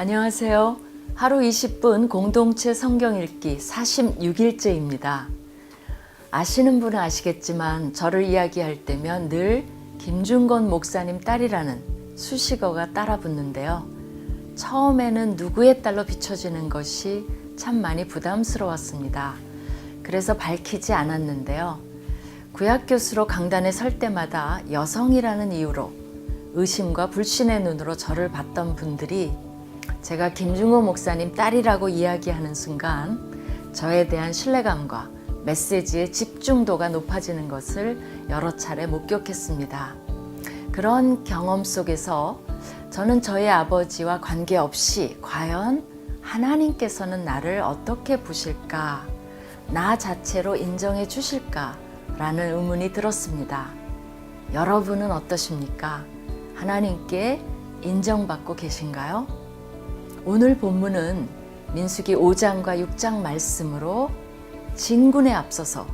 안녕하세요. 하루 20분 공동체 성경 읽기 46일째입니다. 아시는 분은 아시겠지만 저를 이야기할 때면 늘 김준건 목사님 딸이라는 수식어가 따라 붙는데요. 처음에는 누구의 딸로 비춰지는 것이 참 많이 부담스러웠습니다. 그래서 밝히지 않았는데요. 구약 교수로 강단에 설 때마다 여성이라는 이유로 의심과 불신의 눈으로 저를 봤던 분들이 제가 김준건 목사님 딸이라고 이야기하는 순간 저에 대한 신뢰감과 메시지의 집중도가 높아지는 것을 여러 차례 목격했습니다. 그런 경험 속에서 저는 저의 아버지와 관계없이 과연 하나님께서는 나를 어떻게 보실까, 나 자체로 인정해 주실까 라는 의문이 들었습니다. 여러분은 어떠십니까? 하나님께 인정받고 계신가요? 오늘 본문은 민수기 5장과 6장 말씀으로 진군에 앞서서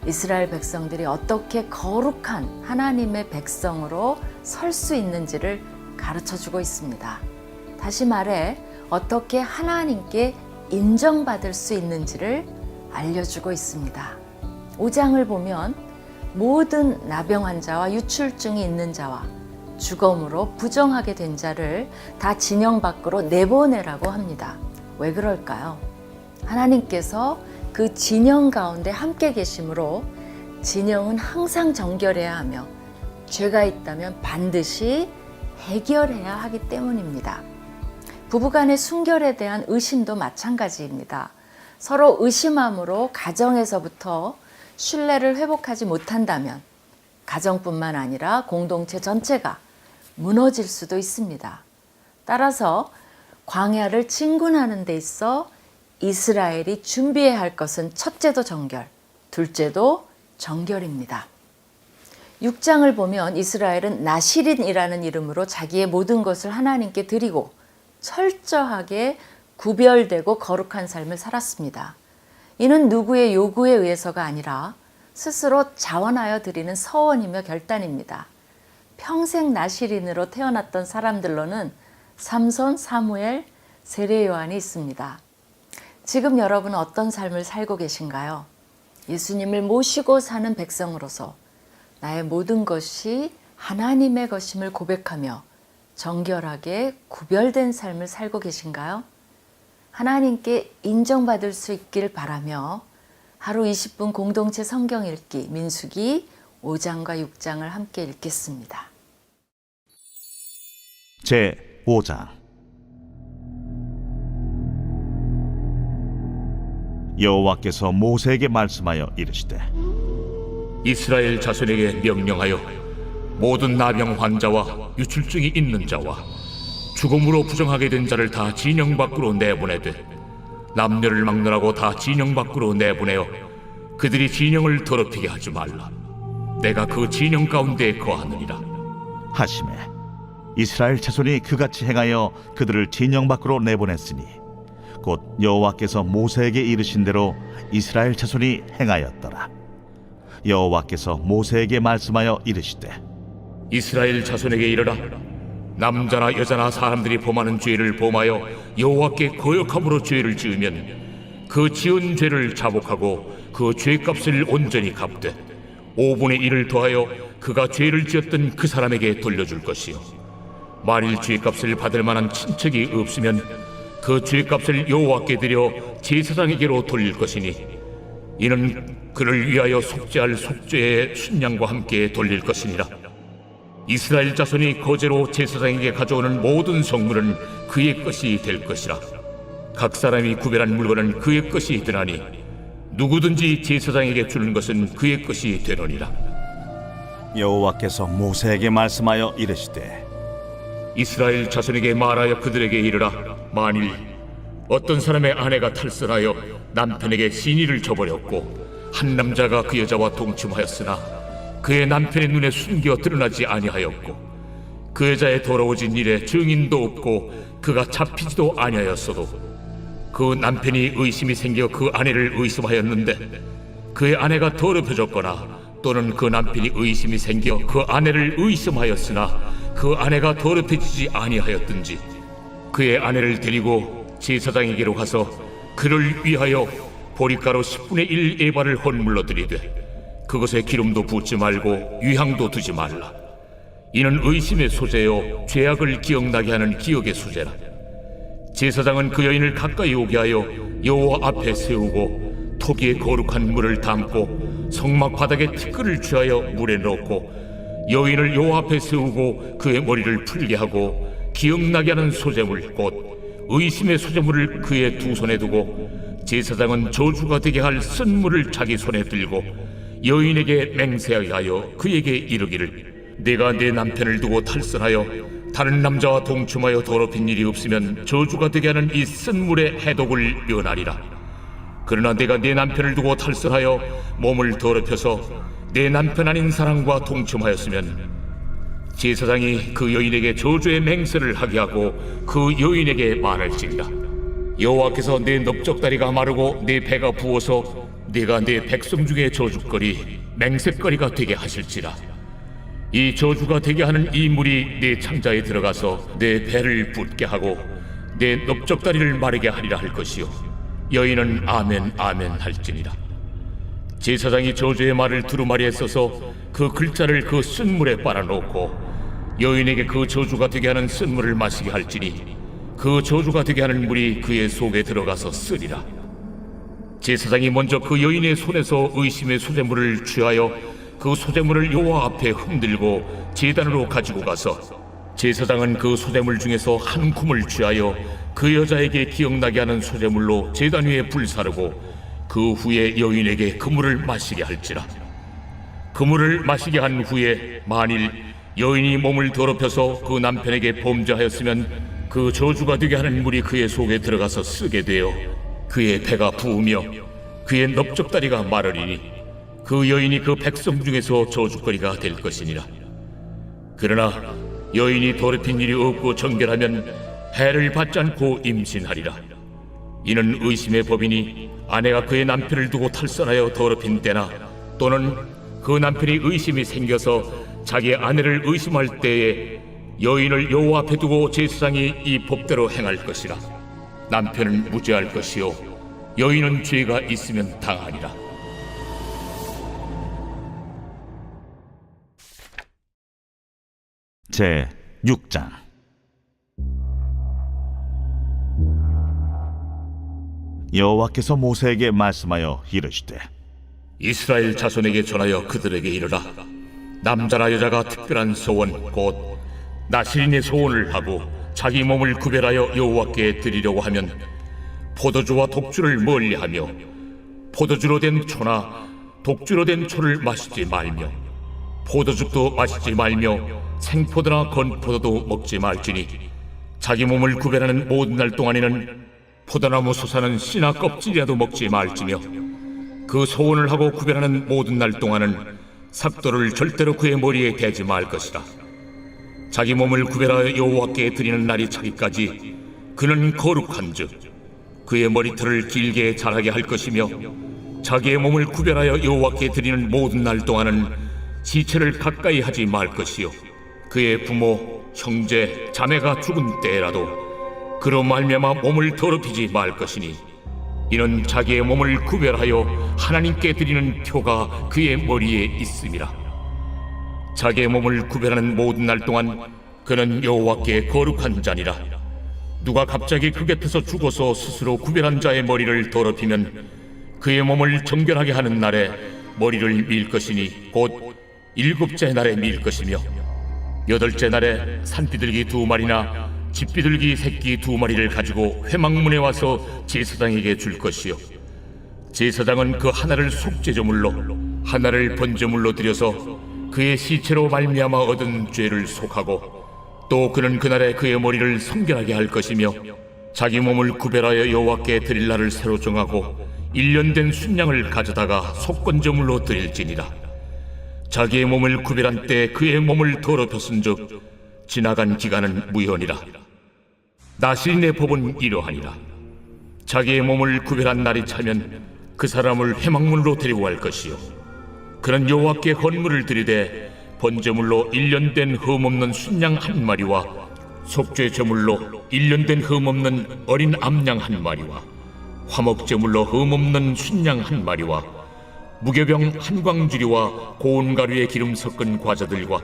이스라엘 백성들이 어떻게 거룩한 하나님의 백성으로 설 수 있는지를 가르쳐주고 있습니다. 다시 말해 어떻게 하나님께 인정받을 수 있는지를 알려주고 있습니다. 5장을 보면 모든 나병 환자와 유출증이 있는 자와 주검으로 부정하게 된 자를 다 진영 밖으로 내보내라고 합니다. 왜 그럴까요? 하나님께서 그 진영 가운데 함께 계심으로 진영은 항상 정결해야 하며 죄가 있다면 반드시 해결해야 하기 때문입니다. 부부간의 순결에 대한 의심도 마찬가지입니다. 서로 의심함으로 가정에서부터 신뢰를 회복하지 못한다면 가정뿐만 아니라 공동체 전체가 무너질 수도 있습니다. 따라서 광야를 진군하는 데 있어 이스라엘이 준비해야 할 것은 첫째도 정결, 둘째도 정결입니다. 6장을 보면 이스라엘은 나실인이라는 이름으로 자기의 모든 것을 하나님께 드리고 철저하게 구별되고 거룩한 삶을 살았습니다. 이는 누구의 요구에 의해서가 아니라 스스로 자원하여 드리는 서원이며 결단입니다. 평생 나실인으로 태어났던 사람들로는 삼손, 사무엘, 세례 요한이 있습니다. 지금 여러분은 어떤 삶을 살고 계신가요? 예수님을 모시고 사는 백성으로서 나의 모든 것이 하나님의 것임을 고백하며 정결하게 구별된 삶을 살고 계신가요? 하나님께 인정받을 수 있길 바라며 하루 20분 공동체 성경 읽기 민수기 5장과 6장을 함께 읽겠습니다. 제 5장. 여호와께서 모세에게 말씀하여 이르시되 이스라엘 자손에게 명령하여 모든 나병 환자와 유출증이 있는 자와 죽음으로 부정하게 된 자를 다 진영 밖으로 내보내되 남녀를 막론하고 다 진영 밖으로 내보내어 그들이 진영을 더럽히게 하지 말라. 내가 그 진영 가운데 거하느니라 하시매 이스라엘 자손이 그같이 행하여 그들을 진영 밖으로 내보냈으니 곧 여호와께서 모세에게 이르신 대로 이스라엘 자손이 행하였더라. 여호와께서 모세에게 말씀하여 이르시되 이스라엘 자손에게 이르라. 남자나 여자나 사람들이 범하는 죄를 범하여 여호와께 거역함으로 죄를 지으면 그 지은 죄를 자복하고 그 죄값을 온전히 갚되 5분의 1을 더하여 그가 죄를 지었던 그 사람에게 돌려줄 것이요 만일 죄값을 받을 만한 친척이 없으면 그 죄값을 여호와께 드려 제사장에게로 돌릴 것이니 이는 그를 위하여 속죄할 속죄의 순양과 함께 돌릴 것이니라. 이스라엘 자손이 거제로 제사장에게 가져오는 모든 성물은 그의 것이 될 것이라. 각 사람이 구별한 물건은 그의 것이 되나니 누구든지 제사장에게 주는 것은 그의 것이 되느니라. 여호와께서 모세에게 말씀하여 이르시되 이스라엘 자손에게 말하여 그들에게 이르라. 만일 어떤 사람의 아내가 탈선하여 남편에게 시니를 저버렸고 한 남자가 그 여자와 동침하였으나 그의 남편의 눈에 숨겨 드러나지 아니하였고 그 여자의 더러워진 일에 증인도 없고 그가 잡히지도 아니하였어도 그 남편이 의심이 생겨 그 아내를 의심하였는데 그의 아내가 더럽혀졌거나 또는 그 남편이 의심이 생겨 그 아내를 의심하였으나 그 아내가 더럽혀지지 아니하였든지 그의 아내를 데리고 제사장에게로 가서 그를 위하여 보리가루 10분의 1 에바를 헌물로 드리되 그것에 기름도 붓지 말고 유향도 두지 말라. 이는 의심의 소재요 죄악을 기억나게 하는 기억의 소재라. 제사장은 그 여인을 가까이 오게 하여 여호와 앞에 세우고 토기에 거룩한 물을 담고 성막 바닥에 티끌을 취하여 물에 넣고 여인을 여호와 앞에 세우고 그의 머리를 풀게 하고 기억나게 하는 소재물 곧 의심의 소재물을 그의 두 손에 두고 제사장은 저주가 되게 할 쓴물을 자기 손에 들고 여인에게 맹세하게 하여 그에게 이르기를 내가 내 남편을 두고 탈선하여 다른 남자와 동침하여 더럽힌 일이 없으면 저주가 되게 하는 이 쓴물의 해독을 면하리라. 그러나 내가 내 남편을 두고 탈선하여 몸을 더럽혀서 내 남편 아닌 사람과 동침하였으면 제사장이 그 여인에게 저주의 맹세를 하게 하고 그 여인에게 말할지니라. 여호와께서 내 넓적다리가 마르고 내 배가 부어서 네가 내 백성 중에 저주거리 맹세거리가 되게 하실지라. 이 저주가 되게 하는 이 물이 내 창자에 들어가서 내 배를 붓게 하고 내 넓적다리를 마르게 하리라 할 것이요 여인은 아멘 아멘 할지니라. 제사장이 저주의 말을 두루마리에 써서 그 글자를 그 쓴물에 빨아놓고 여인에게 그 저주가 되게 하는 쓴물을 마시게 할지니 그 저주가 되게 하는 물이 그의 속에 들어가서 쓰리라. 제사장이 먼저 그 여인의 손에서 의심의 소재물을 취하여 그 소재물을 여호와 앞에 흔들고 제단으로 가지고 가서 제사장은 그 소재물 중에서 한 쿰을 취하여 그 여자에게 기억나게 하는 소재물로 제단 위에 불사르고 그 후에 여인에게 그 물을 마시게 할지라. 그 물을 마시게 한 후에 만일 여인이 몸을 더럽혀서 그 남편에게 범죄하였으면 그 저주가 되게 하는 물이 그의 속에 들어가서 쓰게 되어 그의 배가 부으며 그의 넓적다리가 마르리니 그 여인이 그 백성 중에서 저주거리가 될 것이니라. 그러나 여인이 더럽힌 일이 없고 정결하면 해를 받지 않고 임신하리라. 이는 의심의 법이니 아내가 그의 남편을 두고 탈선하여 더럽힌 때나 또는 그 남편이 의심이 생겨서 자기 아내를 의심할 때에 여인을 여호와 앞에 두고 제사장이 이 법대로 행할 것이라. 남편은 무죄할 것이요 여인은 죄가 있으면 당하리라. 제 6장. 여호와께서 모세에게 말씀하여 이르시되 이스라엘 자손에게 전하여 그들에게 이르라. 남자나 여자가 특별한 소원 곧 나실인의 소원을 하고 자기 몸을 구별하여 여호와께 드리려고 하면 포도주와 독주를 멀리하며 포도주로 된 초나 독주로 된 초를 마시지 말며 포도즙도 마시지 말며 생포도나 건포도도 먹지 말지니 자기 몸을 구별하는 모든 날 동안에는 포도나무 솟아는 씨나 껍질이라도 먹지 말지며 그 소원을 하고 구별하는 모든 날 동안은 삭도를 절대로 그의 머리에 대지 말 것이라. 자기 몸을 구별하여 여호와께 드리는 날이 차기까지 그는 거룩한즉 그의 머리털을 길게 자라게 할 것이며 자기의 몸을 구별하여 여호와께 드리는 모든 날 동안은 시체를 가까이 하지 말 것이요 그의 부모, 형제, 자매가 죽은 때라도 그로 말미암아 몸을 더럽히지 말 것이니 이는 자기의 몸을 구별하여 하나님께 드리는 표가 그의 머리에 있음이라. 자기의 몸을 구별하는 모든 날 동안 그는 여호와께 거룩한 자니라. 누가 갑자기 그 곁에서 죽어서 스스로 구별한 자의 머리를 더럽히면 그의 몸을 정결하게 하는 날에 머리를 밀 것이니 곧 7째 날에 밀 것이며 8째 날에 산비둘기 2마리나 집비둘기 새끼 2마리를 가지고 회막문에 와서 제사장에게 줄 것이요 제사장은 그 하나를 속죄제물로 하나를 번제물로 드려서 그의 시체로 말미암아 얻은 죄를 속하고 또 그는 그날에 그의 머리를 성결하게 할 것이며 자기 몸을 구별하여 여호와께 드릴 날을 새로 정하고 1년 된 순양을 가져다가 속건제물로 드릴지니라. 자기의 몸을 구별한 때 그의 몸을 더럽혔은즉 지나간 기간은 무효니라. 나실인의 법은 이러하니라. 자기의 몸을 구별한 날이 차면 그 사람을 회막문으로 데리고 갈 것이요 그는 여호와께 헌물을 드리되 번제물로 1년 된 흠없는 순양 1마리와 속죄 제물로 일년된 흠없는 어린 암양 한 마리와 화목제물로 흠없는 순양 한 마리와 무교병 한 광주리와 고운 가루에 기름 섞은 과자들과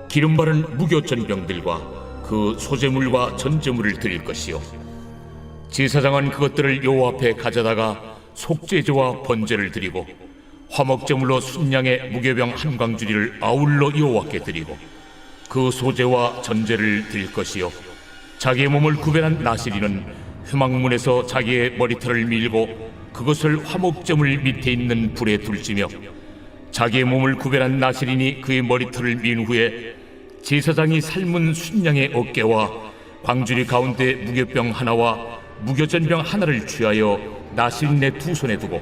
기름 바른 무교전병들과 그 소제물과 전제물을 드릴 것이요 제사장은 그것들을 여호와 앞에 가져다가 속죄제와 번제를 드리고 화목제물로 순양의 무교병 한 광주리를 아울러 여호와께 드리고 그 소제와 전제를 드릴 것이요 자기의 몸을 구별한 나시리는 회막문에서 자기의 머리털을 밀고 그것을 화목제물 밑에 있는 불에 둘지며 자기의 몸을 구별한 나시린이 그의 머리털을 민 후에 제사장이 삶은 순양의 어깨와 광주리 가운데 무교병 하나와 무교전병 하나를 취하여 나시린의 두 손에 두고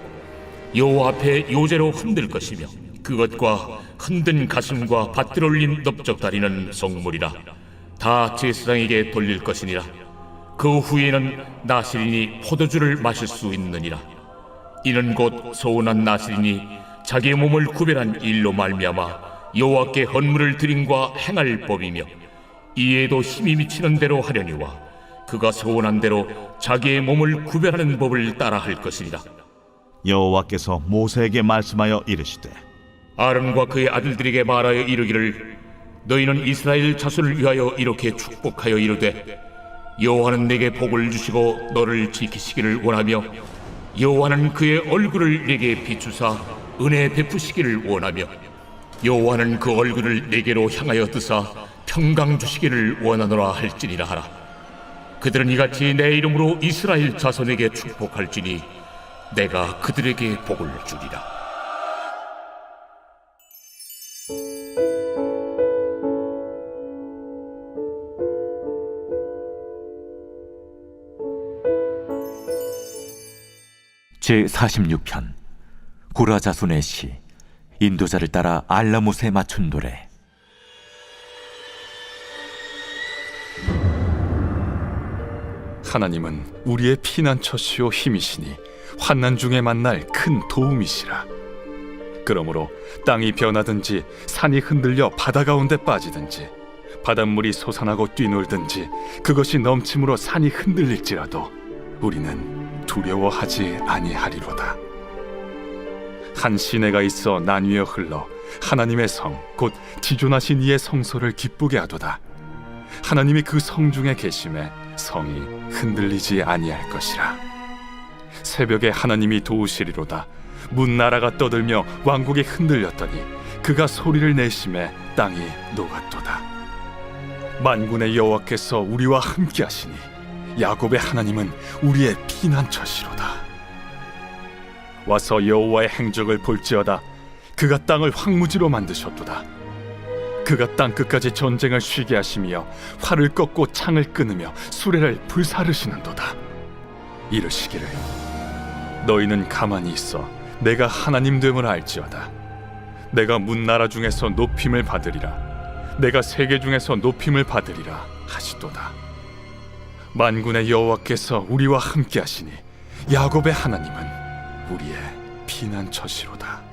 여호와 앞에 요제로 흔들 것이며 그것과 흔든 가슴과 밭들 올린 넓적다리는 성물이라 다 제사장에게 돌릴 것이니라. 그 후에는 나시린이 포도주를 마실 수 있느니라. 이는 곧 소원한 나시린이 자기의 몸을 구별한 일로 말미암아 여호와께 헌물을 드림과 행할 법이며 이에도 힘이 미치는 대로 하려니와 그가 소원한 대로 자기의 몸을 구별하는 법을 따라할 것이니라. 여호와께서 모세에게 말씀하여 이르시되 아론과 그의 아들들에게 말하여 이르기를 너희는 이스라엘 자손을 위하여 이렇게 축복하여 이르되 여호와는 내게 복을 주시고 너를 지키시기를 원하며 여호와는 그의 얼굴을 내게 비추사 은혜 베푸시기를 원하며 여호와는 그 얼굴을 내게로 향하여 드사 평강 주시기를 원하노라 할지니라 하라. 그들은 이같이 내 이름으로 이스라엘 자손에게 축복할지니 내가 그들에게 복을 주리라. 제46편 고라 자손의 시 인도자를 따라 알라못에 맞춘 노래. 하나님은 우리의 피난처시요 힘이시니 환난 중에 만날 큰 도움이시라. 그러므로 땅이 변하든지 산이 흔들려 바다 가운데 빠지든지 바닷물이 솟아나고 뛰놀든지 그것이 넘침으로 산이 흔들릴지라도 우리는 두려워하지 아니하리로다. 한 시내가 있어 나뉘어 흘러 하나님의 성 곧 지존하신 이의 성소를 기쁘게 하도다. 하나님이 그 성 중에 계심에 성이 흔들리지 아니할 것이라. 새벽에 하나님이 도우시리로다. 문 나라가 떠들며 왕국이 흔들렸더니 그가 소리를 내심에 땅이 녹았도다. 만군의 여호와께서 우리와 함께 하시니 야곱의 하나님은 우리의 피난처시로다. 와서 여호와의 행적을 볼지어다. 그가 땅을 황무지로 만드셨도다. 그가 땅 끝까지 전쟁을 쉬게 하시며 활을 꺾고 창을 끊으며 수레를 불사르시는도다. 이르시기를 너희는 가만히 있어 내가 하나님 됨을 알지어다. 내가 문나라 중에서 높임을 받으리라. 내가 세계 중에서 높임을 받으리라 하시도다. 만군의 여호와께서 우리와 함께 하시니 야곱의 하나님은 우리의 피난처시로다.